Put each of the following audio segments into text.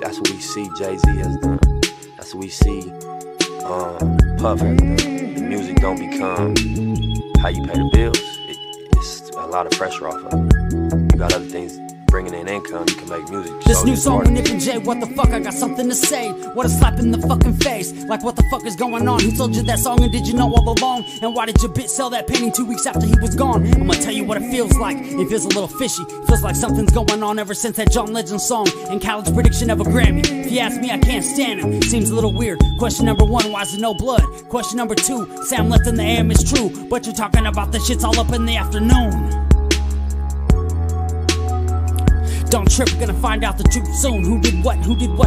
That's what we see Jay-Z has done. That's what we see Puff has done. The music don't become how you pay the bills. It's a lot of pressure off of it. You got other things bringing in income, you can make music. This new song with Nip and Jay, what the fuck, I got something to say. What a slap in the fucking face. Like what the fuck is going on? Who told you that song and did you know all along? And why did your bitch sell that painting 2 weeks after he was gone? I'ma tell you what it feels like. It feels a little fishy. Feels like something's going on ever since that John Legend song and Khaled's prediction of a Grammy. If you ask me, I can't stand him. Seems a little weird. Question number 1, why is there no blood? Question number 2, Sam left in the AM is true, but you're talking about the shits all up in the afternoon. Don't trip, we're gonna find out the truth soon. Who did what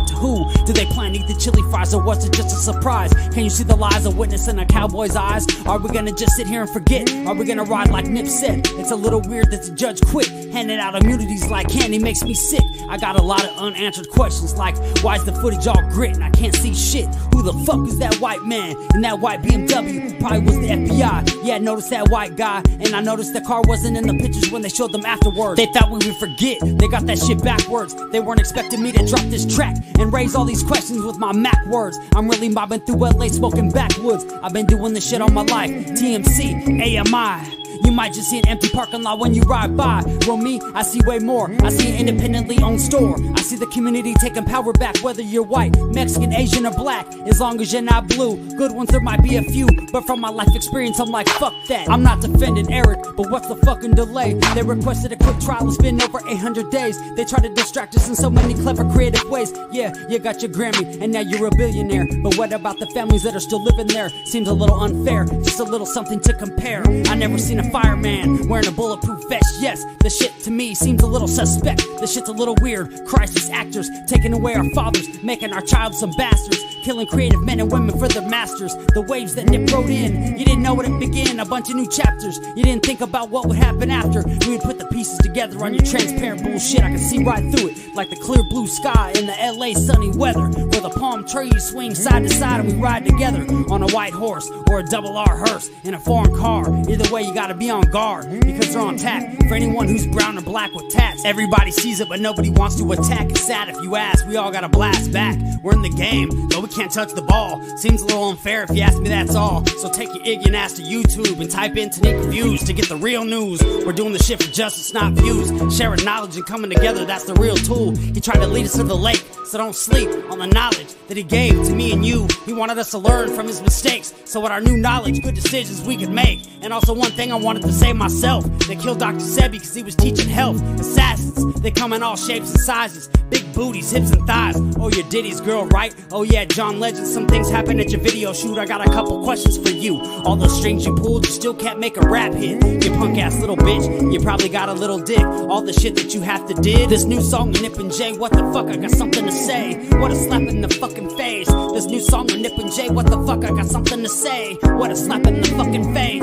to who? Did they plan to eat the chili fries or was it just a surprise? Can you see the lies of witness in a cowboy's eyes? Are we gonna just sit here and forget? Are we gonna ride like Nip said? It's a little weird that the judge quit. Handing out immunities like candy makes me sick. I got a lot of unanswered questions like, why is the footage all grit and I can't see shit? Who the fuck is that white man in that white BMW? Probably was the FBI. Yeah, I noticed that white guy, and I noticed the car wasn't in the pictures when they showed them afterwards. They thought we would forget. They got that shit backwards. They weren't expecting me to drop this track and raise all these questions with my Mac words. I'm really mobbing through LA smoking backwoods. I've been doing this shit all my life. TMC, AMI. You might just see an empty parking lot when you ride by. Well, me, I see way more. I see an independently owned store. I see the community taking power back, whether you're white, Mexican, Asian, or black. As long as you're not blue. Good ones, there might be a few, but from my life experience, I'm like, fuck that. I'm not defending Eric, but what's the fucking delay? They requested a quick trial, it's been over 800 days. They try to distract us in so many clever, creative ways. Yeah, you got your Grammy, and now you're a billionaire. But what about the families that are still living there? Seems a little unfair, just a little something to compare. I never seen a fireman wearing a bulletproof vest. Yes, the shit to me seems a little suspect. The shit's a little weird. Crisis actors taking away our fathers, making our child some bastards, killing creative men and women for their masters. The waves that Nip wrote in, you didn't know it began. A bunch of new chapters. You didn't think about what would happen after. We would put the pieces together on your transparent bullshit. I can see right through it, like the clear blue sky in the LA sunny weather, where the palm trees swing side to side and we ride together on a white horse or a double R hearse in a foreign car. Either way, you gotta be on guard because they're on tap for anyone who's brown or black with tats. Everybody sees it, but nobody wants to attack. It's sad if you ask. We all gotta blast back. We're in the game, but we can't touch the ball. Seems a little unfair if you ask me, that's all. So take your ignorant ass to YouTube and type in Tanika Views to get the real news. We're doing the shit for justice, not views. Sharing knowledge and coming together, that's the real tool. He tried to lead us to the lake, so don't sleep on the knowledge that he gave to me and you. He wanted us to learn from his mistakes, so with our new knowledge, good decisions we could make. And also one thing I wanted to say myself, they killed Dr. Sebi because he was teaching health. Assassins, they come in all shapes and sizes, big booties, hips and thighs. Oh, your Diddy's girl, right? Oh yeah, John Legend, some things happen at your video shoot. I got a couple questions for you. All those strings you pulled, you still can't make a rap hit. You punk ass little bitch, you probably got a little dick. All the shit that you have to did. This new song with Nip and Jay, what the fuck, I got something to say. What a slap in the fucking face. This new song with Nip and Jay, what the fuck, I got something to say. What a slap in the fucking face.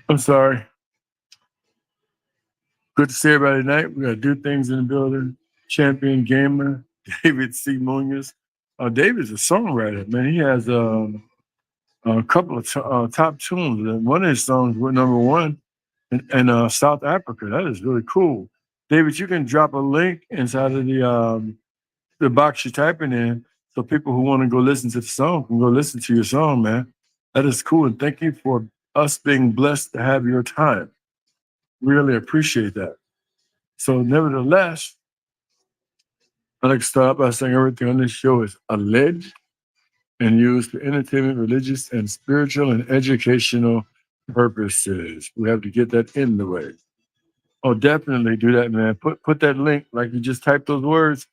I'm sorry. Good to see everybody tonight. We got to do things in the building. Champion gamer, David C. Munoz. David's a songwriter, man. He has a couple of top tunes. And one of his songs went #1 in South Africa. That is really cool. David, you can drop a link inside of the box you're typing in, so people who want to go listen to the song can go listen to your song, man. That is cool, and thank you for us being blessed to have your time. Really appreciate that. So, nevertheless, I'd like to start by saying everything on this show is alleged and used for entertainment, religious, and spiritual and educational purposes. We have to get that in the way. Oh, definitely do that, man. Put that link, like you just type those words,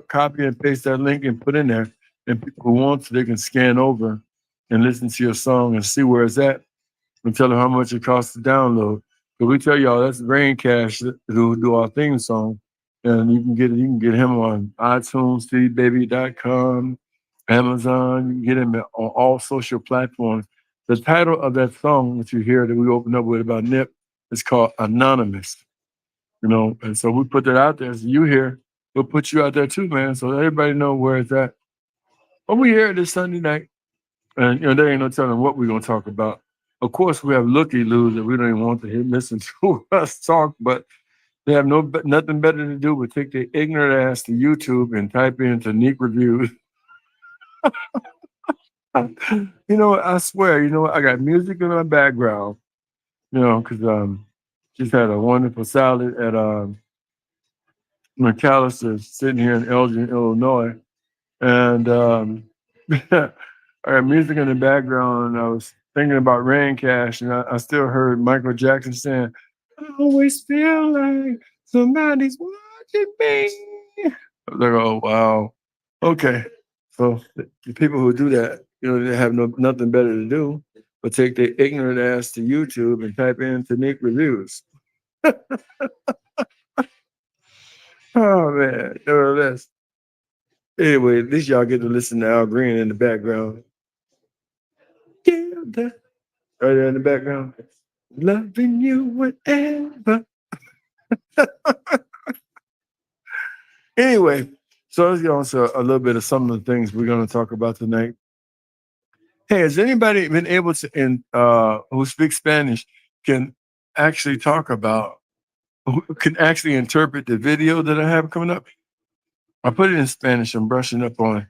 copy and paste that link and put in there. And people who want to, they can scan over and listen to your song and see where it's at and tell them how much it costs to download. But we tell y'all that's Rain Cash who do our theme song. And you can get him on iTunes, cdbaby.com, Amazon. You can get him on all social platforms. The title of that song that you hear that we opened up with about Nip is called Anonymous. And so we put that out there. So you hear, we'll put you out there too, man. So everybody know where it's at. But we here this Sunday night. And there ain't no telling what we're gonna talk about. Of course, we have looky loos that we don't even want to listen to us talk, but they have nothing better to do but take their ignorant ass to YouTube and type in Tanique Reviews. I swear, I got music in my background, because just had a wonderful salad at McAllister's sitting here in Elgin, Illinois. And I got music in the background. And I was thinking about Rain Cash, and I still heard Michael Jackson saying, I always feel like somebody's watching me. I was like, oh, wow. Okay. So the people who do that, they have nothing better to do but take their ignorant ass to YouTube and type in Tanique Reviews. Oh, man. Nevertheless. Anyway, at least y'all get to listen to Al Green in the background. Yeah, right there in the background. Loving you whatever. Anyway, so let's get on to a little bit of some of the things we're going to talk about tonight. Hey, has anybody been able to, who speaks Spanish, can actually talk about, who can actually interpret the video that I have coming up? I put it in Spanish. I'm brushing up on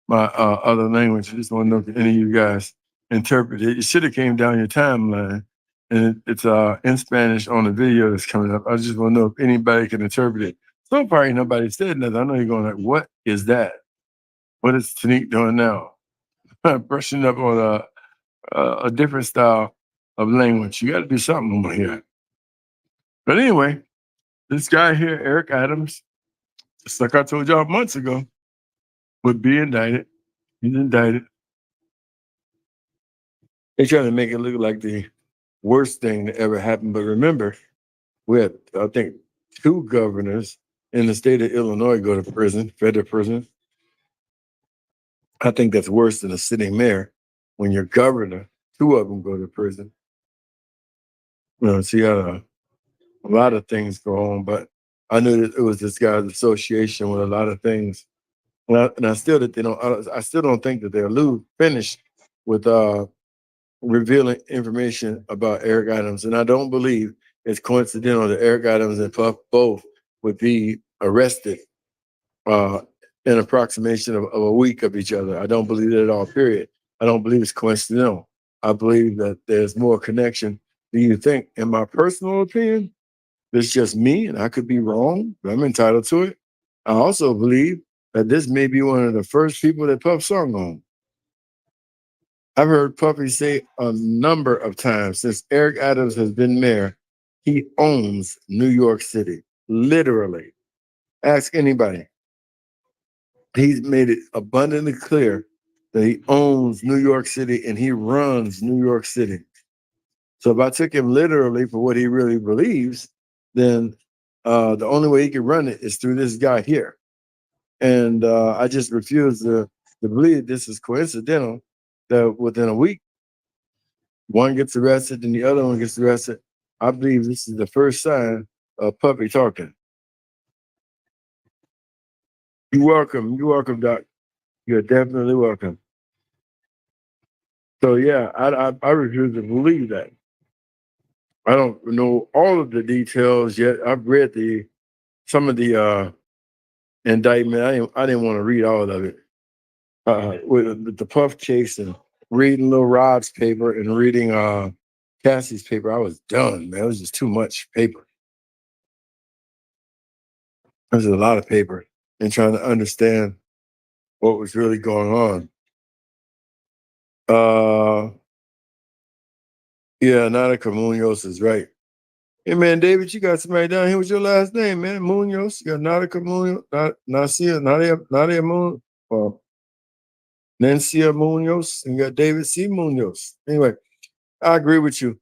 my other language. I just want to know if any of you guys interpret it. It should have came down your timeline, and it's in Spanish on the video that's coming up. I just want to know if anybody can interpret it. So far, ain't nobody said nothing. I know you're going like, what is that? What is Tanique doing now? Brushing up on a different style of language. You got to do something over here. But anyway, this guy here, Eric Adams, just like I told y'all months ago, would be indicted. He's indicted. They trying to make it look like the worst thing that ever happened. But remember, we had, I think, 2 governors in the state of Illinois go to prison, federal prison. I think that's worse than a sitting mayor when your governor, 2 of them go to prison. So you had a lot of things go on, but I knew that it was this guy's association with a lot of things. And I still don't think that they're finished with revealing information about Eric Adams. And I don't believe it's coincidental that Eric Adams and Puff both would be arrested in approximation of a week of each other. I don't believe that at all, period. I don't believe it's coincidental. I believe that there's more connection than you think. In my personal opinion, it's just me, and I could be wrong, but I'm entitled to it. I also believe that this may be one of the first people that Puff sung on. I've heard Puffy say a number of times since Eric Adams has been mayor, he owns New York City, literally. Ask anybody. He's made it abundantly clear that he owns New York City and he runs New York City. So if I took him literally for what he really believes, then the only way he can run it is through this guy here. And I just refuse to believe this is coincidental that within a week, one gets arrested and the other one gets arrested. I believe this is the first sign of Puffy talking. You're welcome, Doc. You're definitely welcome. So yeah, I refuse to believe that. I don't know all of the details yet. I've read the some of the indictment. I didn't want to read all of it. With the Puff case and reading Lil Rod's paper and reading Cassie's paper, I was done, man. It was just too much paper. There's a lot of paper and trying to understand what was really going on. Yeah, Natica Munoz is right. Hey man, David, you got somebody down here with your last name, man. Munoz. You got Natica Munoz, Nadia Munoz, Nancia Munoz, and you got David C. Munoz. Anyway, I agree with you.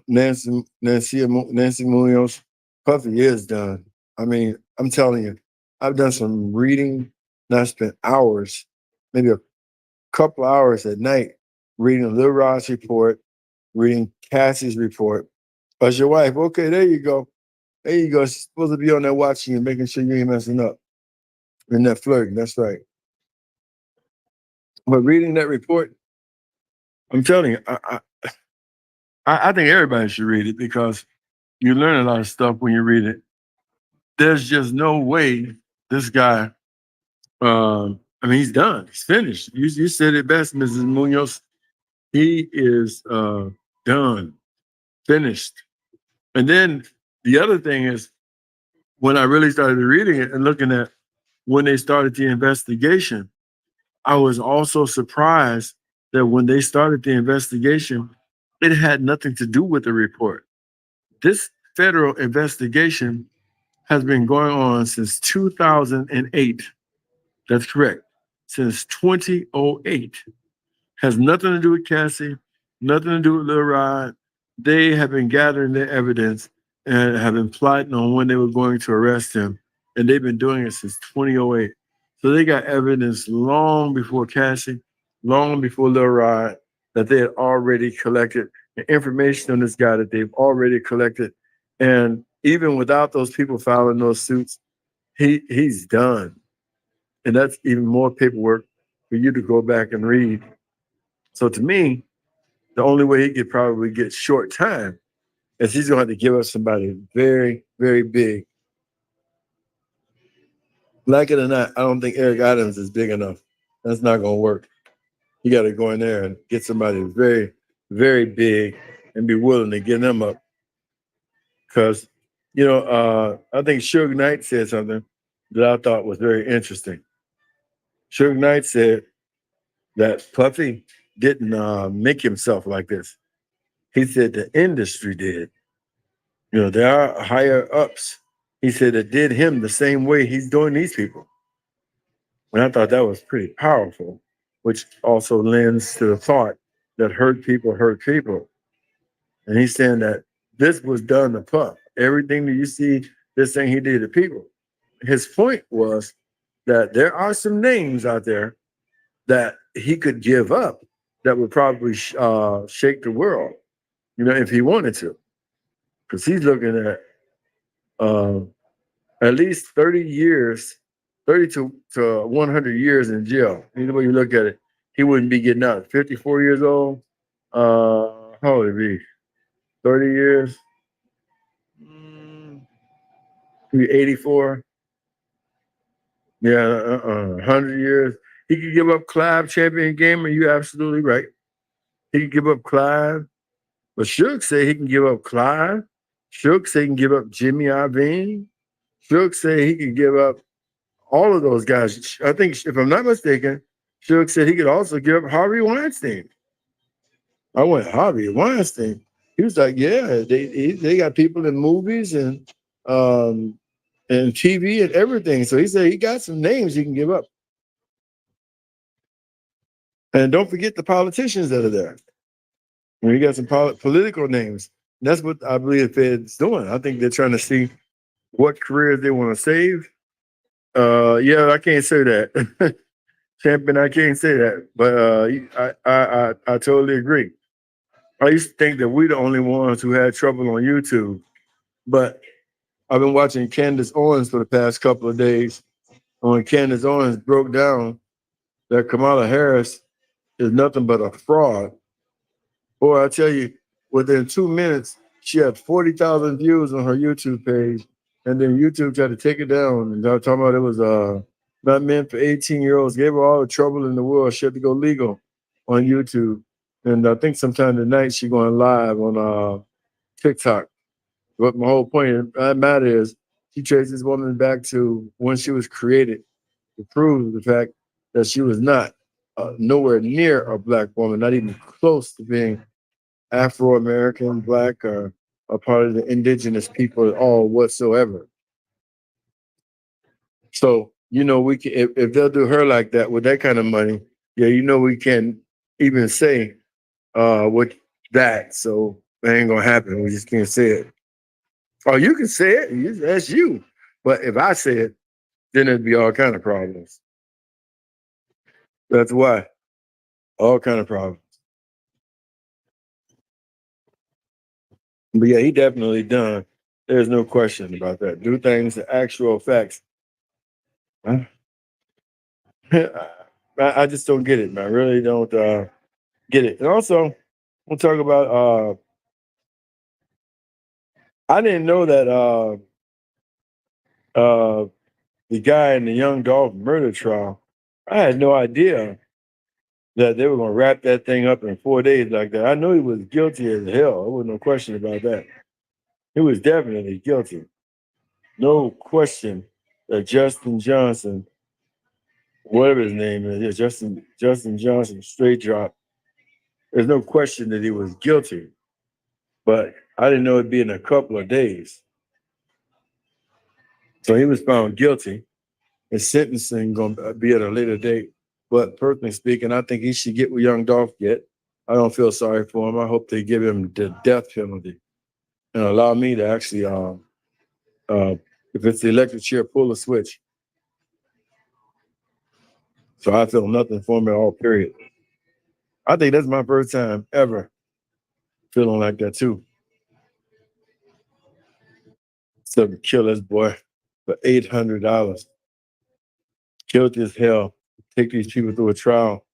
Nancy Munoz, Puffy is done. I mean, I'm telling you, I've done some reading, and I spent hours, maybe a couple hours at night, reading Lil Rod's report, reading Cassie's report. As your wife, okay, there you go. There you go. She's supposed to be on there watching you, making sure you ain't messing up. In that flirting, that's right. But reading that report, I'm telling you, I think everybody should read it because you learn a lot of stuff when you read it. There's just no way this guy, I mean, he's done. He's finished. You said it best, Mrs. Munoz. He is done, finished. And then the other thing is, when I really started reading it and looking at when they started the investigation, I was also surprised that when they started the investigation, it had nothing to do with the report. This federal investigation has been going on since 2008. That's correct. Since 2008. Has nothing to do with Cassie, nothing to do with Lil Rod. They have been gathering their evidence and have been plotting on when they were going to arrest him. And they've been doing it since 2008. So they got evidence long before Cassie, long before Lil Rod, that they had already collected the information on this guy that they've already collected. And even without those people filing those suits, he's done. And that's even more paperwork for you to go back and read. So to me, the only way he could probably get short time is he's going to have to give us somebody very, very big. Like it or not, I don't think Eric Adams is big enough. That's not going to work. You got to go in there and get somebody very, very big and be willing to get them up. Because, I think Suge Knight said something that I thought was very interesting. Suge Knight said that Puffy didn't make himself like this. He said the industry did. There are higher ups. He said it did him the same way he's doing these people. And I thought that was pretty powerful, which also lends to the thought that hurt people hurt people. And he's saying that this was done to Puff. Everything that you see, this thing he did to people. His point was that there are some names out there that he could give up that would probably shake the world, if he wanted to. Because he's looking at least 30 years, 30 to 100 years in jail. Either way you look at it, he wouldn't be getting out. 54 years old, how old would he be? 30 years? Be 84. Yeah, 100 years. He could give up Clive, champion gamer. You're absolutely right. He could give up Clive. But Suge say he can give up Clive. Suge say he can give up Jimmy Iovine. Suge say he could give up all of those guys. I think, if I'm not mistaken, Suge said he could also give up Harvey Weinstein. I went, Harvey Weinstein? He was like, yeah, they got people in movies and TV and everything. So he said he got some names he can give up. And don't forget the politicians that are there. You got some political names. That's what I believe the Fed's doing. I think they're trying to see what careers they want to save. Yeah, I can't say that. Champion, I can't say that. But I totally agree. I used to think that we're the only ones who had trouble on YouTube. But I've been watching Candace Owens for the past couple of days. And when Candace Owens broke down that Kamala Harris is nothing but a fraud, boy, I tell you, within 2 minutes, She had 40,000 views on her YouTube page, and then YouTube tried to take it down. And they were talking about it was not meant for 18-year-olds. Gave her all the trouble in the world. She had to go legal on YouTube. And I think sometime tonight she going live on TikTok. But my whole point of that matter is she traced this woman back to when she was created to prove the fact that she was not nowhere near a black woman, not even close to being Afro-American, black, or a part of the indigenous people at all whatsoever. So, we can, if they'll do her like that with that kind of money, yeah, we can't even say what that. So that ain't gonna happen. We just can't say it. Oh, you can say it. That's you. But if I say it, then it'd be all kind of problems. That's why. All kind of problems. But yeah, he definitely done. There's no question about that. Do things, the actual facts. Huh? I just don't get it, man. I really don't get it. And also, we'll talk about I didn't know that the guy in the Young Dolph murder trial, I had no idea that they were gonna wrap that thing up in 4 days like that. I knew he was guilty as hell. There was no question about that. He was definitely guilty. No question that Justin Johnson, whatever his name is, Justin Johnson, straight drop. There's no question that he was guilty, but I didn't know it'd be in a couple of days. So he was found guilty. His sentencing gonna be at a later date. But personally speaking, I think he should get what Young Dolph get. I don't feel sorry for him. I hope they give him the death penalty and allow me to actually, if it's the electric chair, pull the switch. So I feel nothing for him at all, period. I think that's my first time ever feeling like that too. So to kill this boy for $800. Guilty as hell. Take these people through a trial.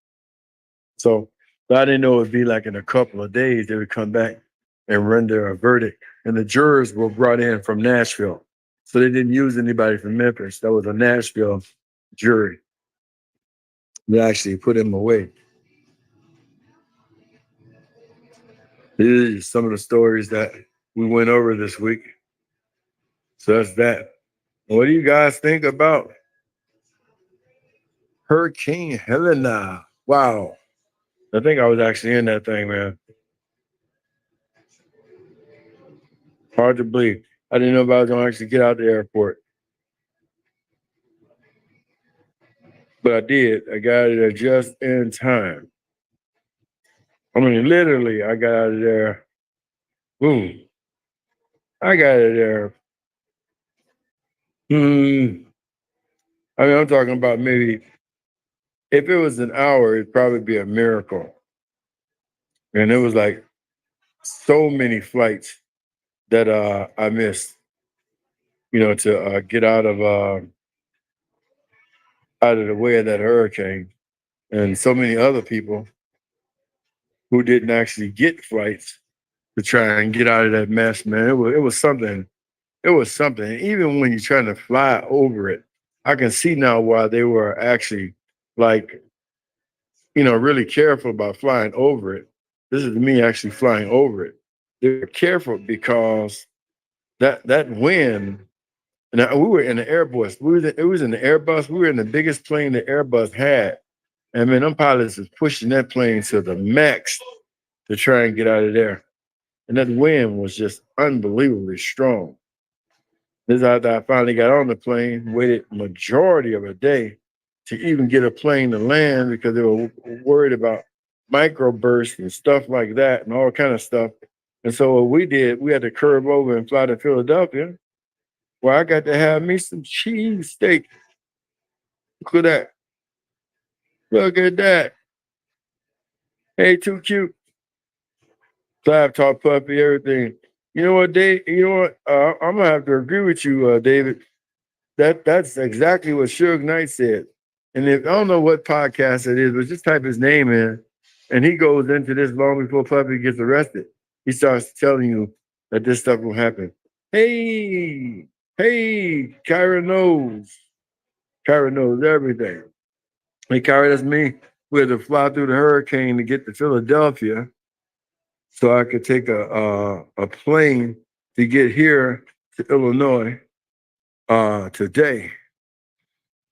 So but I didn't know it'd be like in a couple of days they would come back and render a verdict. And the jurors were brought in from Nashville. So they didn't use anybody from Memphis. That was a Nashville jury. They actually put him away. These are some of the stories that we went over this week. So that's that. What do you guys think about Hurricane Helena? Wow. I think I was actually in that thing, man. Hard to believe. I didn't know if I was going to actually get out the airport. But I did. I got out of there just in time. I mean, literally, I got out of there. Boom. I got out of there. I'm talking about maybe, if it was an hour, it'd probably be a miracle. And it was like so many flights that I missed, to get out of the way of that hurricane. And so many other people who didn't actually get flights to try and get out of that mess, man. It was something. It was something. Even when you're trying to fly over it, I can see now why they were actually really careful about flying over it. This is me actually flying over it. They were careful because that wind. Now we were in the Airbus. It was in the Airbus. We were in the biggest plane the Airbus had. And man, them pilots was pushing that plane to the max to try and get out of there. And that wind was just unbelievably strong. This is after I finally got on the plane, waited majority of a day to even get a plane to land because they were worried about microbursts and stuff like that and all kind of stuff. And so what we did, we had to curve over and fly to Philadelphia, where I got to have me some cheese steak. Look at that. Look at that. Hey, too cute. Clap, top puppy, everything. You know what, Dave? You know what? I'm gonna have to agree with you, David. That's exactly what Suge Knight said. And if I don't know what podcast it is, but just type his name in, and he goes into this long before Puppy gets arrested. He starts telling you that this stuff will happen. Hey, hey, Kyra knows. Kyra knows everything. Hey, Kyra, that's me. We had to fly through the hurricane to get to Philadelphia so I could take a plane to get here to Illinois today.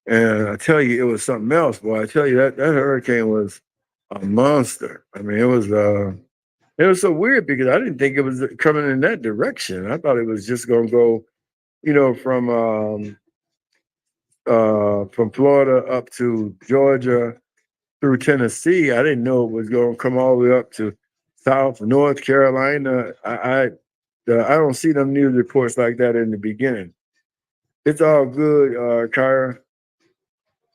And I tell you, it was something else, boy. I tell you that hurricane was a monster. I mean, it was so weird because I didn't think it was coming in that direction. I thought it was just gonna go, from Florida up to Georgia through Tennessee. I didn't know it was gonna come all the way up to South North Carolina. I don't see them news reports like that in the beginning. It's all good, Kyra.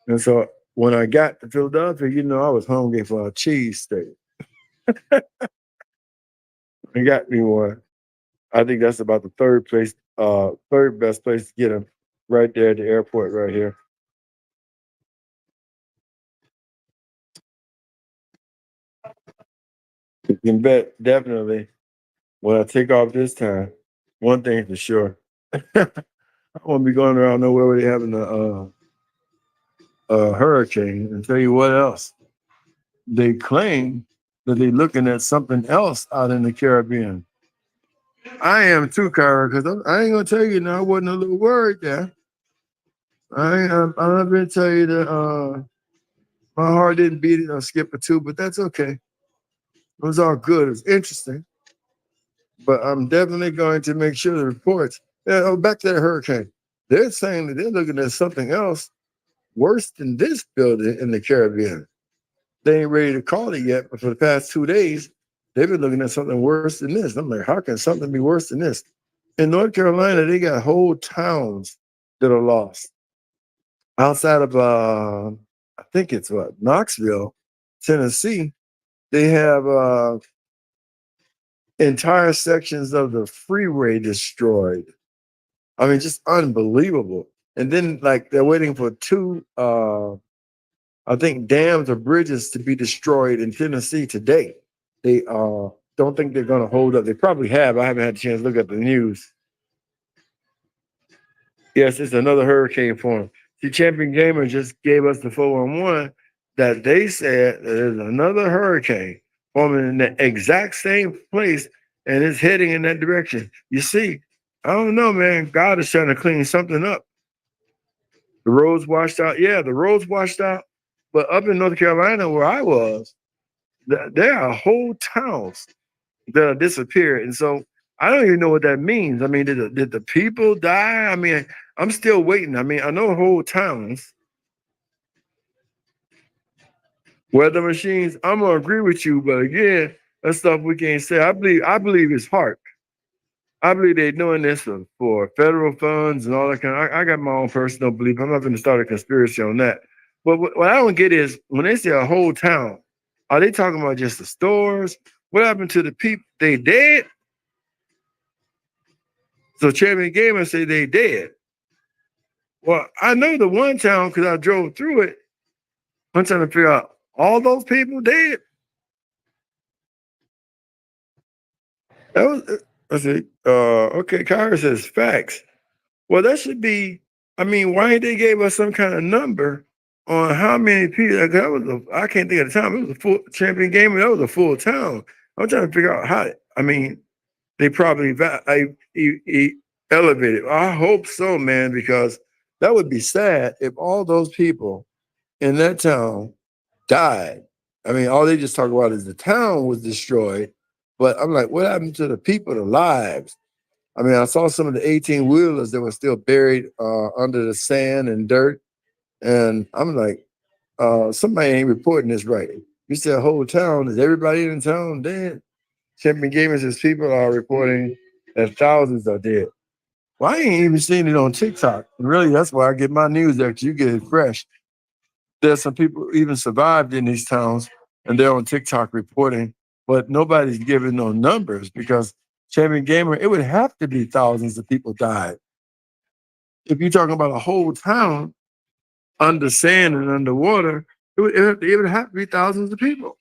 And so when I got to Philadelphia, I was hungry for a cheesesteak. I got me one. I think that's about the third best place to get them, right there at the airport, right here. You can bet definitely when I take off this time, one thing for sure, I won't be going around nowhere where they're having a hurricane. And tell you what else, they claim that they're looking at something else out in the Caribbean. I am too, Kyra, because I ain't gonna tell you now. I wasn't a little worried there. I'm not gonna tell you that my heart didn't beat it or skip a two, but that's okay. It was all good. It was interesting, but I'm definitely going to make sure the reports. Back to the hurricane. They're saying that they're looking at something else worse than this building in the Caribbean. They ain't ready to call it yet, but for the past 2 days, they've been looking at something worse than this. I'm like, how can something be worse than this? In North Carolina, they got whole towns that are lost. Outside of, I think it's Knoxville, Tennessee, they have entire sections of the freeway destroyed. I mean, just unbelievable. And then, like, they're waiting for two, I think, dams or bridges to be destroyed in Tennessee today. They don't think they're going to hold up. They probably have. I haven't had a chance to look at the news. Yes, it's another hurricane form. See, Champion Gamer just gave us the 411 that they said there's another hurricane forming in the exact same place and it's heading in that direction. You see, I don't know, man. God is trying to clean something up. The roads washed out. Yeah, the roads washed out. But up in North Carolina, where I was, there are whole towns that disappeared. And so I don't even know what that means. I mean, did the people die? I mean, I'm still waiting. I mean, I know whole towns. Weather machines, I'm gonna agree with you, but again, that's stuff we can't say. I believe it's heart. I believe they're doing this for federal funds and all that kind of. I got my own personal belief. I'm not going to start a conspiracy on that. But what I don't get is when they say a whole town, are they talking about just the stores? What happened to the people? They dead? So Champion Gamer say they dead. Well, I know the one town because I drove through it. I'm trying to figure out all those people dead. That was. I said, okay, Kyra says facts. Well, that should be, I mean, why ain't they gave us some kind of number on how many people? I can't think of the time. It was a full Champion Gamer. That was a full town. I'm trying to figure out how, I mean, they probably elevated. I hope so, man, because that would be sad if all those people in that town died. I mean, all they just talk about is the town was destroyed. But I'm like, what happened to the people, the lives? I mean, I saw some of the 18-wheelers that were still buried under the sand and dirt. And I'm like, somebody ain't reporting this right. You said a whole town. Is everybody in the town dead? Champion Gaming says people are reporting that thousands are dead. Well, I ain't even seen it on TikTok. Really, that's why I get my news there, because you get it fresh. There's some people who even survived in these towns, and they're on TikTok reporting, but nobody's giving no numbers because Champion Gamer, it would have to be thousands of people died. If you're talking about a whole town under sand and underwater, it would have to be thousands of people.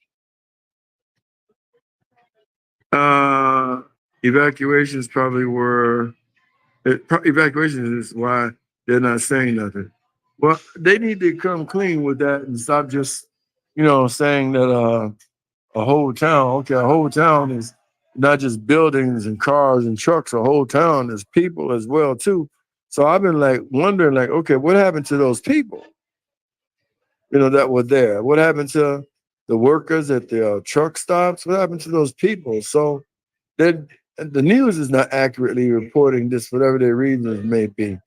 Evacuations probably were evacuations is why they're not saying nothing. Well, they need to come clean with that and stop just, saying that a whole town. Okay, a whole town is not just buildings and cars and trucks. A whole town is people as well too. So I've been like wondering, like, okay, what happened to those people? That were there. What happened to the workers at the truck stops? What happened to those people? So that the news is not accurately reporting this, whatever their reasons may be.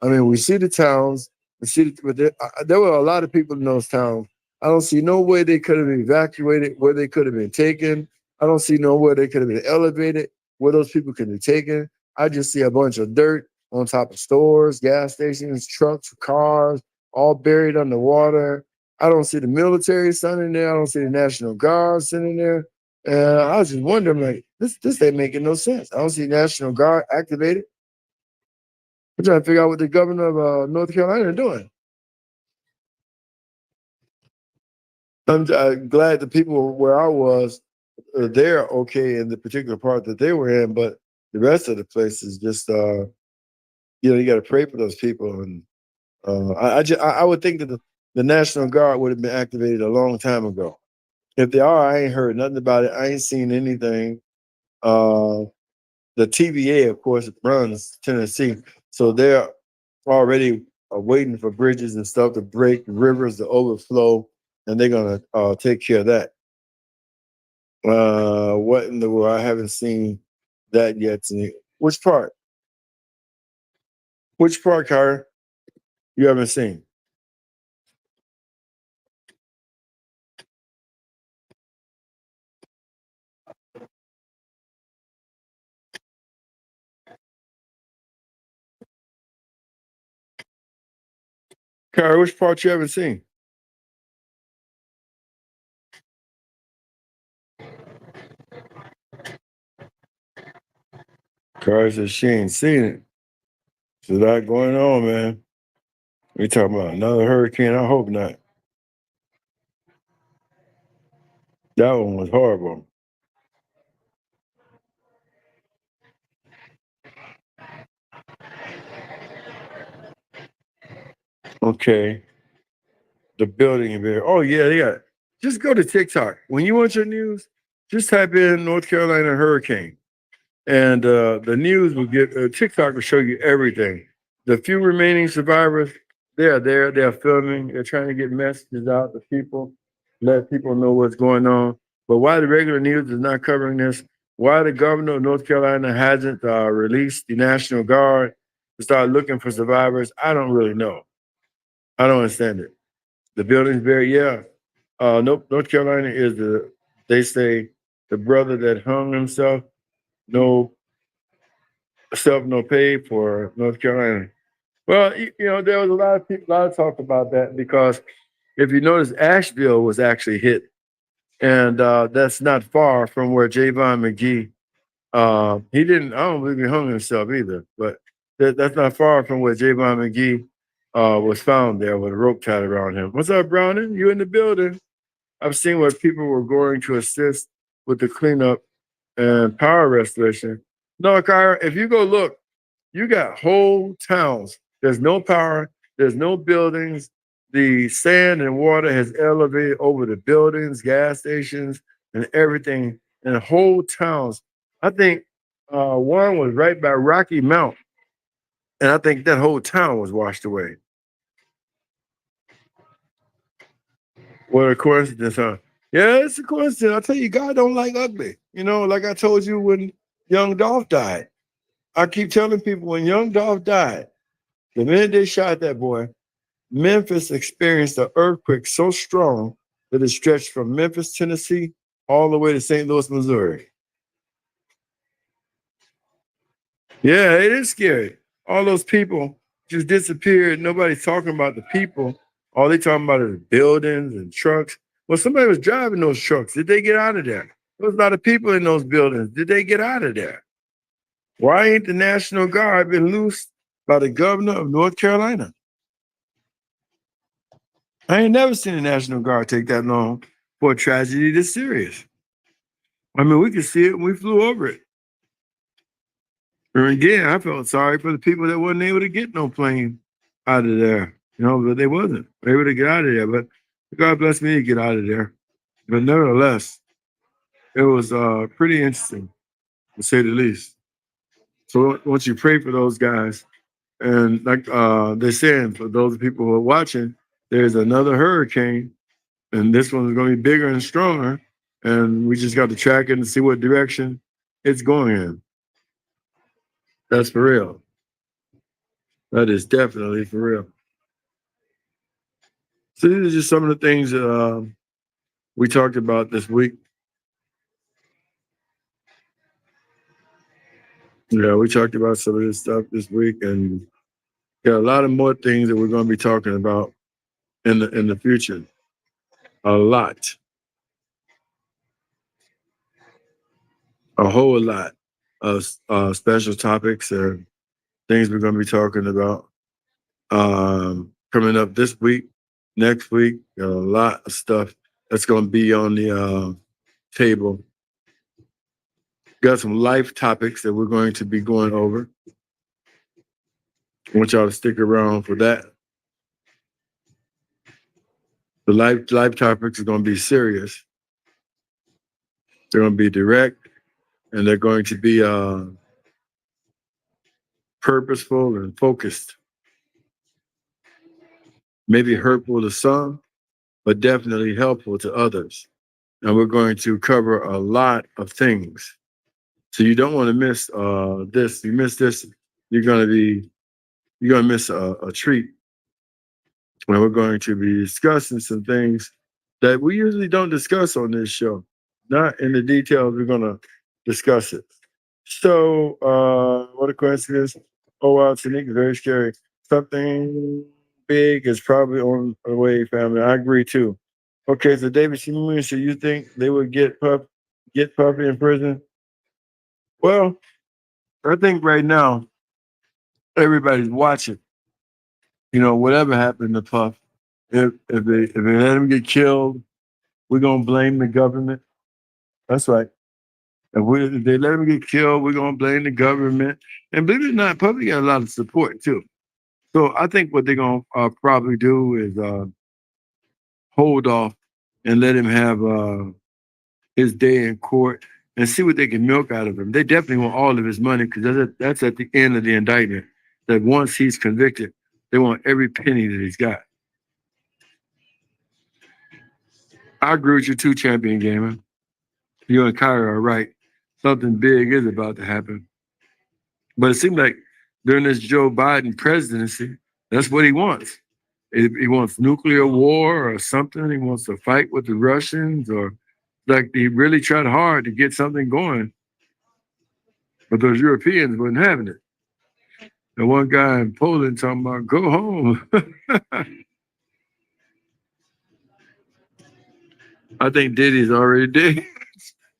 I mean, we see the towns, but there were a lot of people in those towns. I don't see no way they could have been evacuated, where they could have been taken. I don't see no way they could have been elevated, where those people could be taken. I just see a bunch of dirt on top of stores, gas stations, trucks, cars, all buried underwater. I don't see the military sitting there. I don't see the National Guard sitting there. And I was just wondering, like, this ain't making no sense. I don't see National Guard activated. I'm trying to figure out what the governor of North Carolina is doing. I'm glad the people where I was, they're okay in the particular part that they were in, but the rest of the place is just, you got to pray for those people. And I would think that the National Guard would have been activated a long time ago. If they are, I ain't heard nothing about it. I ain't seen anything. The TVA, of course, runs Tennessee, so they're already waiting for bridges and stuff to break, rivers to overflow, and they're gonna take care of that. What in the world? I haven't seen that yet. Which part? Which part, Kyra? You haven't seen? Kyra, which part you haven't seen? Kyra says she ain't seen it. There's a lot going on, man. We talking about another hurricane? I hope not. That one was horrible. Okay. The building there. Oh yeah, yeah. Just go to TikTok. When you want your news, just type in North Carolina hurricane. And the news will get TikTok will show you everything. The few remaining survivors, they are there. They're filming. They're trying to get messages out to people, let people know what's going on. But why the regular news is not covering this? Why the governor of North Carolina hasn't released the National Guard to start looking for survivors? I don't really know. I don't understand it. The building's very nope. North Carolina is they say the brother that hung himself. No self, no pay for North Carolina. Well, there was a lot of people, a lot of talk about that because if you notice, Asheville was actually hit, and that's not far from where Javon McGee. He didn't. I don't believe he hung himself either, but that's not far from where Javon McGee was found there with a rope tied around him. What's up, Browning? You in the building? I've seen where people were going to assist with the cleanup and power restoration. No, Kyra, if you go look, you got whole towns. There's no power, there's no buildings. The sand and water has elevated over the buildings, gas stations, and everything, and whole towns. I think one was right by Rocky Mount, and I think that whole town was washed away. What a coincidence, huh? Yeah, it's a coincidence. I tell you, God don't like ugly. Like I told you when young Dolph died. I keep telling people when young Dolph died, the minute they shot that boy, Memphis experienced an earthquake so strong that it stretched from Memphis, Tennessee, all the way to St. Louis, Missouri. Yeah, it is scary. All those people just disappeared. Nobody's talking about the people. All they talking about is buildings and trucks. Well, somebody was driving those trucks. Did they get out of there? There was a lot of people in those buildings. Did they get out of there? Why ain't the National Guard been loosed by the governor of North Carolina? I ain't never seen the National Guard take that long for a tragedy this serious. I mean, we could see it when we flew over it. And again, I felt sorry for the people that wasn't able to get no plane out of there. But they wasn't able to get out of there. But God bless me to get out of there. But nevertheless, it was pretty interesting, to say the least. So once you pray for those guys, and like they're saying, for those people who are watching, there's another hurricane, and this one's going to be bigger and stronger. And we just got to track it and see what direction it's going in. That's for real. That is definitely for real. So these are just some of the things that we talked about this week. Yeah, we talked about some of this stuff this week, and got a lot of more things that we're going to be talking about in the future. A lot, a whole lot of special topics and things we're going to be talking about coming up this week, next week. Got a lot of stuff that's going to be on the table. Got some life topics that we're going to be going over. I want y'all to stick around for that. The life topics are going to be serious. They're going to be direct, and they're going to be purposeful and focused. Maybe hurtful to some, but definitely helpful to others. And we're going to cover a lot of things. So you don't want to miss this. You miss this, you're gonna miss a treat. And we're going to be discussing some things that we usually don't discuss on this show. Not in the details, we're gonna discuss it. So what a coincidence. Oh wow, Tanika, very scary. Something big is probably on the way, family. I agree too. Okay, so David Shimon, so you think they would get Puffy in prison? Well, I think right now everybody's watching. Whatever happened to Puff, if they let him get killed, we're gonna blame the government. That's right. If they let him get killed, we're gonna blame the government. And believe it or not, Puffy got a lot of support too. So I think what they're gonna probably do is hold off and let him have his day in court and see what they can milk out of him. They definitely want all of his money because that's at the end of the indictment. That once he's convicted, they want every penny that he's got. I agree with you too, Champion Gamer. You and Kyra are right. Something big is about to happen. But it seems like during this Joe Biden presidency, that's what he wants. He wants nuclear war or something. He wants to fight with the Russians, or like he really tried hard to get something going. But those Europeans wasn't having it. The one guy in Poland talking about, go home. I think Diddy's already dead.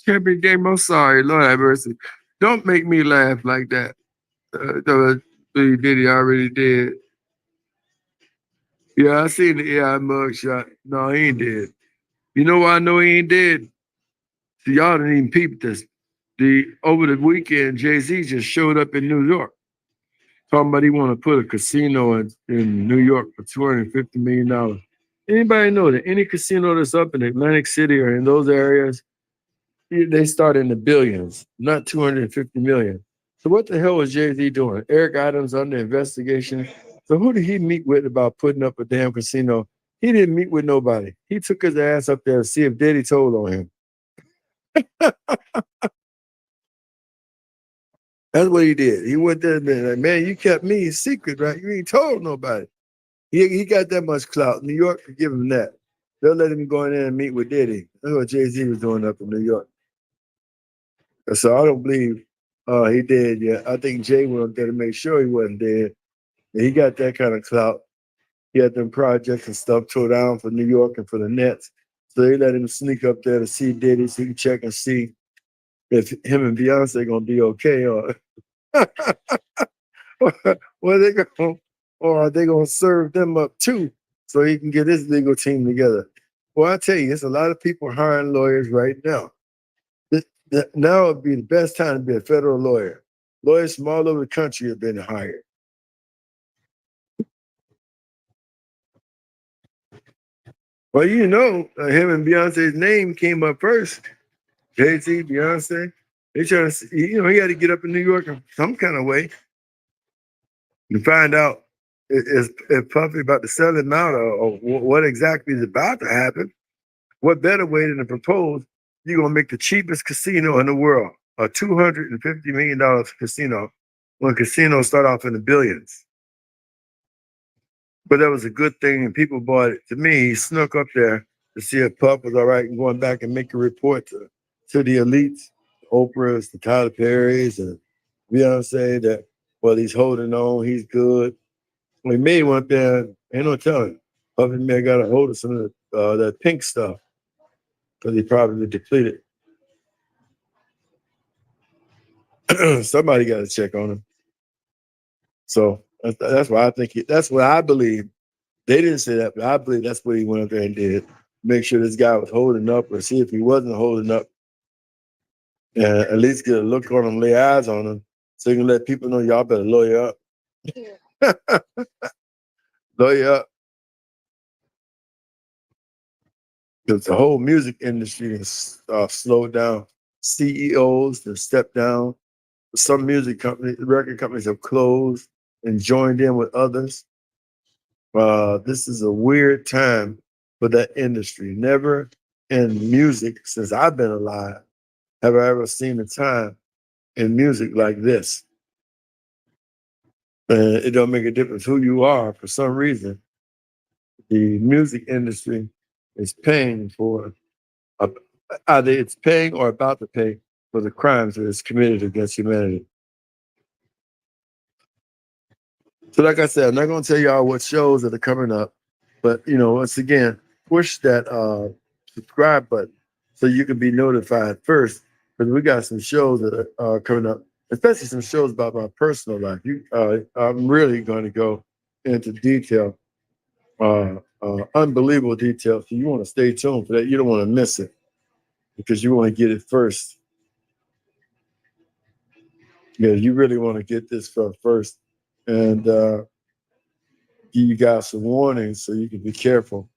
Champion Game, I'm sorry. Lord have mercy. Don't make me laugh like that. Diddy already dead. Yeah, I seen the AI mugshot. No, he ain't dead. You know why I know he ain't dead? So y'all didn't even peep this. Over the weekend, Jay-Z just showed up in New York. Talking about he want to put a casino in New York for $250 million. Anybody know that any casino that's up in Atlantic City or in those areas, they start in the billions, not 250 million. So what the hell was Jay-Z doing? Eric Adams under investigation. So who did he meet with about putting up a damn casino? He didn't meet with nobody. He took his ass up there to see if Diddy told on him. That's what he did. He went there and been like, man, you kept me a secret, right? You ain't told nobody. He got that much clout. New York could give him that. They'll let him go in there and meet with Diddy. That's what Jay-Z was doing up in New York. So I don't believe he did yet. I think Jay went up there to make sure he wasn't dead. And he got that kind of clout. He had them projects and stuff tore down for New York and for the Nets. So they let him sneak up there to see Diddy so he can check and see if him and Beyonce gonna be okay or or are they gonna serve them up too so he can get his legal team together. Well, I tell you, it's a lot of people hiring lawyers right now. Now would be the best time to be a federal lawyer Lawyers from all over the country have been hired. Well, you know, him and Beyonce's name came up first. Jay-Z, Beyonce. They trying to, you know, he had to get up in New York in some kind of way to find out if Puffy about to sell him out or what exactly is about to happen. What better way than to propose you're going to make the cheapest casino in the world, a $250 million casino, when casinos start off in the billions. But that was a good thing, and people bought it. To me, he snuck up there to see if Puff was all right and going back and make a report to the elites, the Oprahs, the Tyler Perrys, and Beyonce that, well, he's holding on, he's good. Well, he may went there, ain't no telling. Puffy may have got a hold of some of that pink stuff because he probably depleted. Somebody got to check on him. So that's why I think that's what I believe. They didn't say that, but I believe that's what he went up there and did. Make sure this guy was holding up, or see if he wasn't holding up, and at least get a look on him, lay eyes on him, so you can let people know y'all better lawyer up. Lawyer up. Because the whole music industry is slowed down. CEOs have stepped down. Some music companies, record companies have closed and joined in with others. This is a weird time for that industry. Never in music since I've been alive have I ever seen a time in music like this. And it don't make a difference who you are. For some reason, the music industry is paying for, either it's paying or about to pay for the crimes that it's committed against humanity. So like I said, I'm not going to tell y'all what shows that are coming up, but, you know, once again, push that subscribe button so you can be notified first, because we got some shows that are coming up, especially some shows about my personal life. I'm really going to go into detail, unbelievable detail. So you want to stay tuned for that. You don't want to miss it because you want to get it first. Yeah, you really want to get this from first, and give you guys some warnings so you can be careful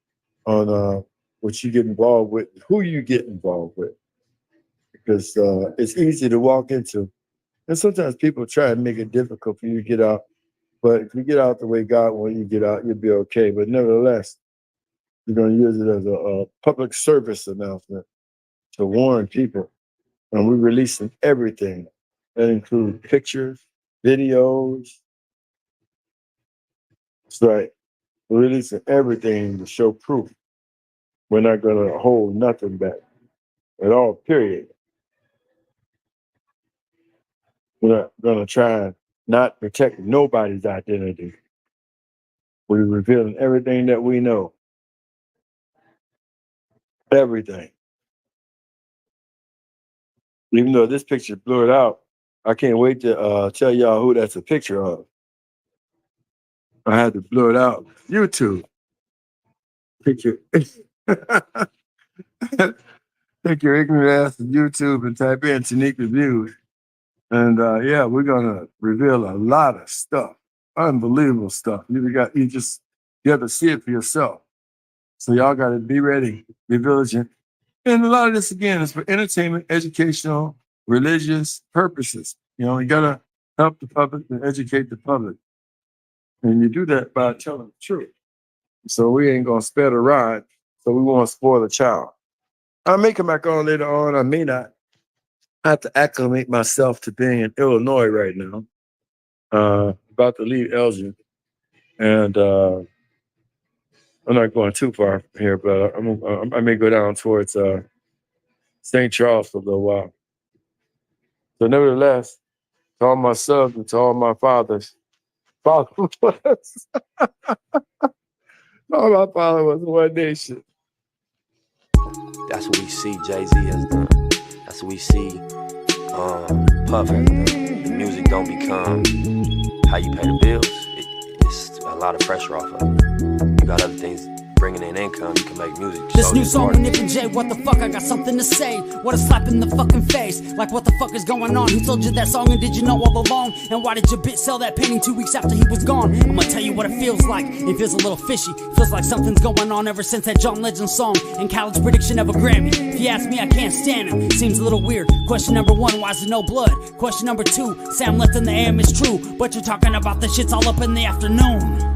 on what you get involved with, who you get involved with, because it's easy to walk into. And sometimes people try and make it difficult for you to get out. But if you get out the way God wants you to get out, you'll be okay. But nevertheless, you're going to use it as a public service announcement to warn people. And we're releasing everything. That includes pictures, videos. That's right. We're releasing everything to show proof. We're not going to hold nothing back at all, period. We're not going to try and not protect nobody's identity. We're revealing everything that we know. Everything. Even though this picture is blurred out, I can't wait to tell y'all who that's a picture of. I had to blur it out. YouTube. Picture. Take your ignorant ass to YouTube and type in Tanique Reviews. And yeah, we're gonna reveal a lot of stuff, unbelievable stuff. You have to see it for yourself. So y'all got to be ready, be vigilant. And a lot of this again is for entertainment, educational, religious purposes. You know, you gotta help the public and educate the public, and you do that by telling the truth. So we ain't gonna spare the ride. So we won't spoil the child. I may come back on later on. I may not. I have to acclimate myself to being in Illinois right now. About to leave Elgin, and I'm not going too far from here, but I may go down towards St. Charles for a little while. So nevertheless, to all my subs and to all my fathers, all my followers, One Nation. That's what we see Jay-Z has done. That's what we see Puff has done. The music don't become how you pay the bills. It's a lot of pressure off of it. You got other things bringing in income, you can make music. This So new it's song hard. with Nip and Jay, what the fuck, I got something to say. What a slap in the fucking face. Like what the fuck is going on? Who told you that song and did you know all along? And why did your bitch sell that painting 2 weeks after he was gone? I'ma tell you what it feels like. It feels a little fishy. Feels like something's going on ever since that John Legend song and Khaled's prediction of a Grammy. If you ask me, I can't stand him. Seems a little weird. Question number 1, why is there no blood? Question number 2, Sam left in the AM is true, but you're talking about the shits all up in the afternoon.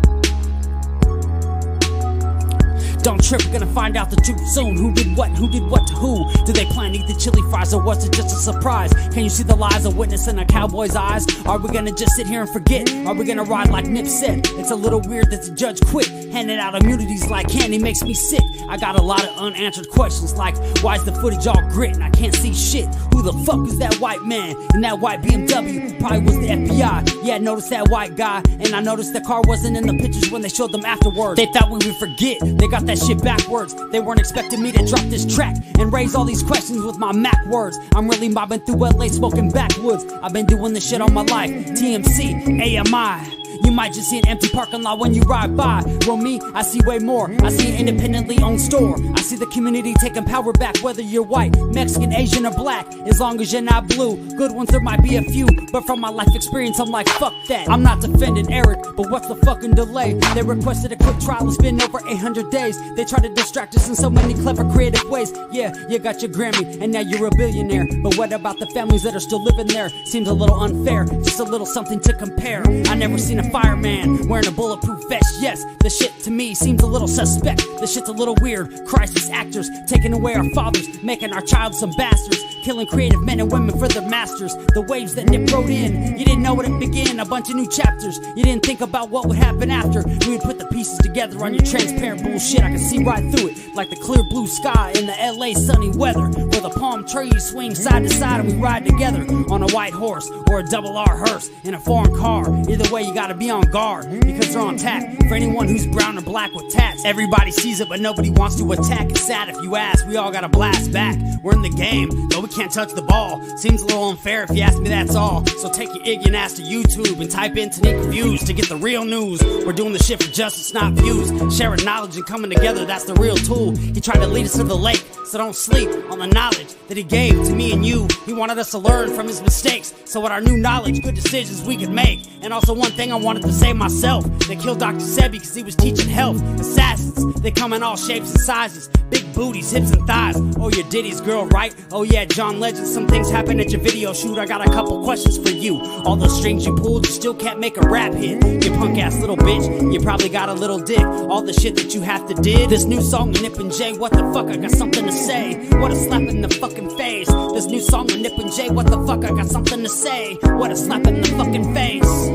Don't trip, we're gonna find out the truth soon. Who did what to who? Did they plan to eat the chili fries or was it just a surprise? Can you see the lies of witness in a cowboy's eyes? Are we gonna just sit here and forget? Are we gonna ride like Nip said? It's a little weird that the judge quit. Handing out immunities like candy makes me sick. I got a lot of unanswered questions like, why is the footage all grit and I can't see shit? Who the fuck is that white man in that white BMW? Probably was the FBI. Yeah, I noticed that white guy, and I noticed the car wasn't in the pictures when they showed them afterwards. They thought we would forget. They got that shit backwards. They weren't expecting me to drop this track and raise all these questions with my Mac words. I'm really mobbing through LA smoking backwoods. I've been doing this shit all my life. TMC, AMI. You might just see an empty parking lot when you ride by. Well, me, I see way more. I see an independently owned store. I see the community taking power back, whether you're white, Mexican, Asian, or black. As long as you're not blue. Good ones, there might be a few, but from my life experience, I'm like, fuck that. I'm not defending Eric, but what's the fucking delay? They requested a quick trial, it's been over 800 days. They try to distract us in so many clever, creative ways. Yeah, you got your Grammy, and now you're a billionaire. But what about the families that are still living there? Seems a little unfair, just a little something to compare. I never seen a fireman wearing a bulletproof vest. Yes, the shit to me seems a little suspect. The shit's a little weird. Crisis actors taking away our fathers, making our child some bastards, killing creative men and women for their masters. The waves that Nip wrote in, you didn't know it began. A bunch of new chapters. You didn't think about what would happen after. We would put the pieces together on your transparent bullshit. I can see right through it, like the clear blue sky in the LA sunny weather, where the palm trees swing side to side and we ride together on a white horse or a double R hearse in a foreign car. Either way, you gotta be on guard because they're on tap for anyone who's brown or black with tats. Everybody sees it, but nobody wants to attack. It's sad if you ask. We all gotta blast back. We're in the game, though we can't touch the ball. Seems a little unfair if you ask me, that's all. So take your ignorant ass to YouTube and type in Tanika Views to get the real news. We're doing the shit for justice, not views. Sharing knowledge and coming together, that's the real tool. He tried to lead us to the lake, so don't sleep on the knowledge that he gave to me and you. He wanted us to learn from his mistakes, so with our new knowledge, good decisions we could make. And also one thing I wanted to say myself, they killed Dr. Sebi because he was teaching health. Assassins, they come in all shapes and sizes, big booties, hips and thighs. Oh, you're Diddy's girl, right? Oh yeah, John Legend, some things happen at your video shoot. I got a couple questions for you. All those strings you pulled, you still can't make a rap hit. You punk ass little bitch, you probably got a little dick. All the shit that you have to did. This new song with Nip and Jay, what the fuck, I got something to say. What a slap in the fucking face. This new song with Nip and Jay, what the fuck, I got something to say. What a slap in the fucking face.